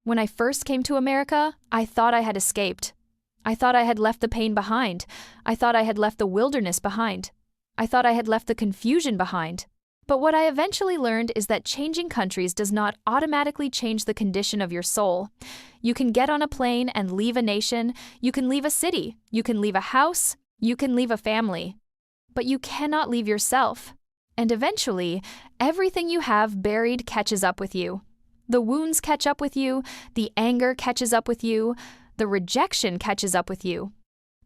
When I first came to America, I thought I had escaped. I thought I had left the pain behind. I thought I had left the wilderness behind. I thought I had left the confusion behind. But what I eventually learned is that changing countries does not automatically change the condition of your soul. You can get on a plane and leave a nation, you can leave a city, you can leave a house, you can leave a family. But you cannot leave yourself. And eventually, everything you have buried catches up with you. The wounds catch up with you, the anger catches up with you, the rejection catches up with you.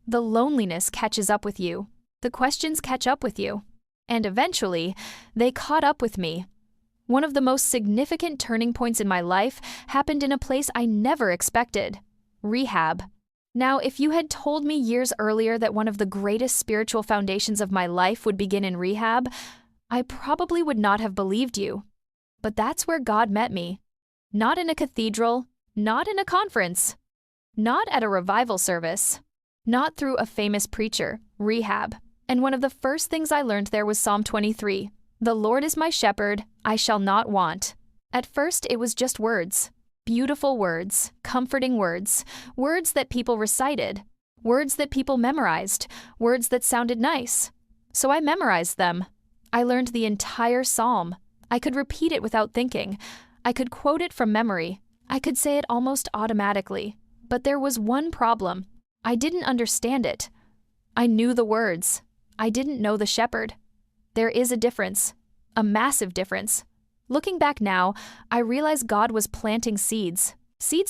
The loneliness catches up with you. The questions catch up with you. And eventually, they caught up with me. One of the most significant turning points in my life happened in a place I never expected: rehab. Now, if you had told me years earlier that one of the greatest spiritual foundations of my life would begin in rehab, I probably would not have believed you. But that's where God met me. Not in a cathedral, not in a conference, not at a revival service, not through a famous preacher, rehab. And one of the first things I learned there was Psalm 23. The Lord is my shepherd, I shall not want. At first, it was just words. Beautiful words, comforting words, words that people recited, words that people memorized, words that sounded nice. So I memorized them. I learned the entire psalm. I could repeat it without thinking. I could quote it from memory. I could say it almost automatically. But there was one problem. I didn't understand it. I knew the words. I didn't know the shepherd. There is a difference, a massive difference. Looking back now, I realize God was planting seeds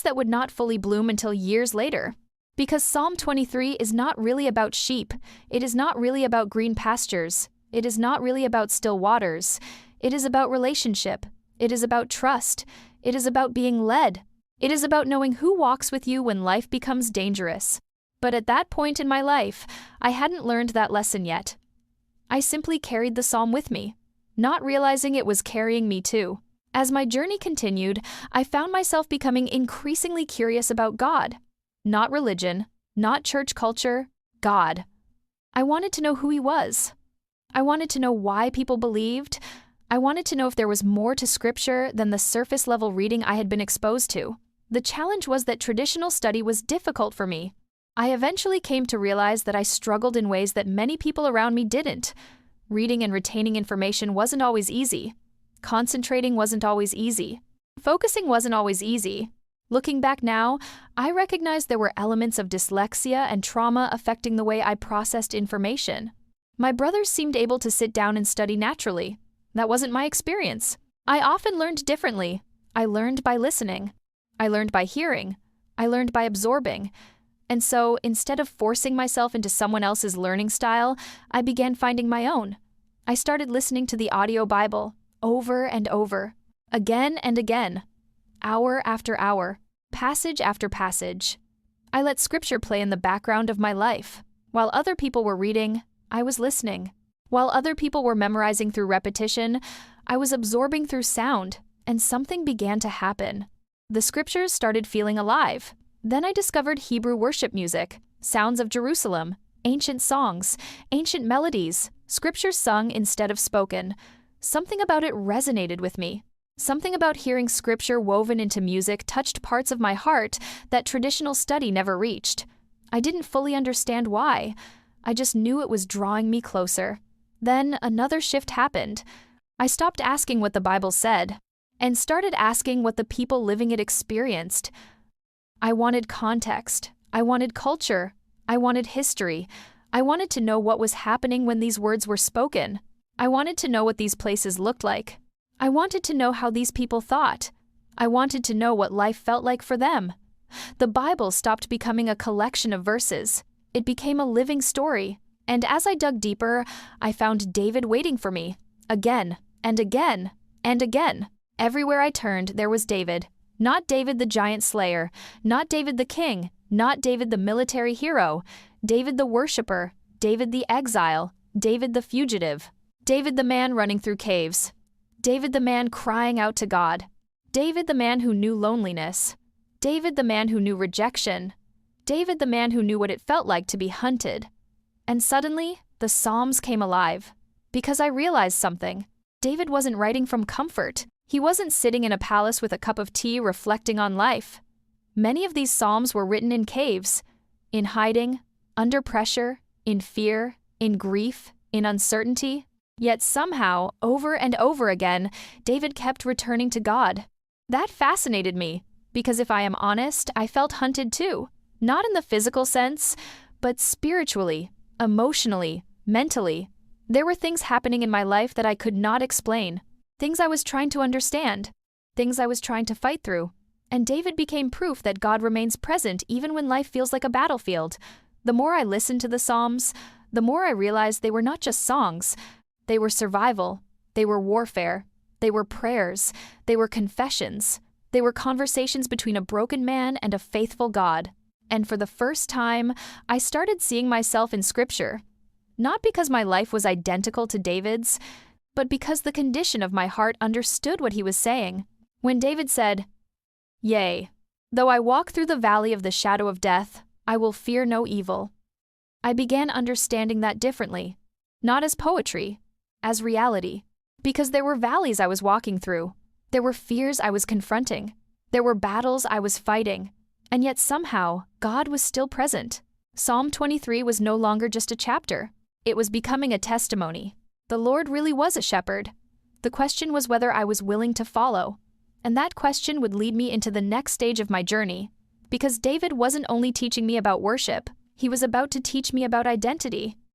that would not fully bloom until years later. Because Psalm 23 is not really about sheep. It is not really about green pastures. It is not really about still waters. It is about relationship. It is about trust. It is about being led. It is about knowing who walks with you when life becomes dangerous. But at that point in my life, I hadn't learned that lesson yet. I simply carried the psalm with me, not realizing it was carrying me too. As my journey continued, I found myself becoming increasingly curious about God. Not religion, not church culture, God. I wanted to know who He was. I wanted to know why people believed. I wanted to know if there was more to Scripture than the surface-level reading I had been exposed to. The challenge was that traditional study was difficult for me. I eventually came to realize that I struggled in ways that many people around me didn't. Reading and retaining information wasn't always easy. Concentrating wasn't always easy. Focusing wasn't always easy. Looking back now, I recognize there were elements of dyslexia and trauma affecting the way I processed information. My brothers seemed able to sit down and study naturally. That wasn't my experience. I often learned differently. I learned by listening. I learned by hearing. I learned by absorbing. And so, instead of forcing myself into someone else's learning style, I began finding my own. I started listening to the audio Bible over and over, again and again, hour after hour, passage after passage. I let Scripture play in the background of my life. While other people were reading, I was listening. While other people were memorizing through repetition, I was absorbing through sound, and something began to happen. The Scriptures started feeling alive. Then I discovered Hebrew worship music, sounds of Jerusalem, ancient songs, ancient melodies, Scriptures sung instead of spoken. Something about it resonated with me. Something about hearing Scripture woven into music touched parts of my heart that traditional study never reached. I didn't fully understand why. I just knew it was drawing me closer. Then another shift happened. I stopped asking what the Bible said and started asking what the people living it experienced. I wanted context. I wanted culture. I wanted history. I wanted to know what was happening when these words were spoken. I wanted to know what these places looked like. I wanted to know how these people thought. I wanted to know what life felt like for them. The Bible stopped becoming a collection of verses. It became a living story. And as I dug deeper, I found David waiting for me. Again, and again, and again. Everywhere I turned, there was David. Not David the giant slayer, not David the king, not David the military hero, David the worshiper, David the exile, David the fugitive, David the man running through caves, David the man crying out to God, David the man who knew loneliness, David the man who knew rejection, David the man who knew what it felt like to be hunted. And suddenly, the Psalms came alive, because I realized something. David wasn't writing from comfort. He wasn't sitting in a palace with a cup of tea reflecting on life. Many of these psalms were written in caves, in hiding, under pressure, in fear, in grief, in uncertainty. Yet somehow, over and over again, David kept returning to God. That fascinated me, because if I am honest, I felt hunted too. Not in the physical sense, but spiritually, emotionally, mentally. There were things happening in my life that I could not explain. Things I was trying to understand. Things I was trying to fight through. And David became proof that God remains present even when life feels like a battlefield. The more I listened to the Psalms, the more I realized they were not just songs. They were survival. They were warfare. They were prayers. They were confessions. They were conversations between a broken man and a faithful God. And for the first time, I started seeing myself in Scripture. Not because my life was identical to David's, but because the condition of my heart understood what he was saying. When David said, "Yea, though I walk through the valley of the shadow of death, I will fear no evil," I began understanding that differently, not as poetry, as reality. Because there were valleys I was walking through. There were fears I was confronting. There were battles I was fighting. And yet somehow, God was still present. Psalm 23 was no longer just a chapter. It was becoming a testimony. The Lord really was a shepherd. The question was whether I was willing to follow. And that question would lead me into the next stage of my journey. Because David wasn't only teaching me about worship, he was about to teach me about identity.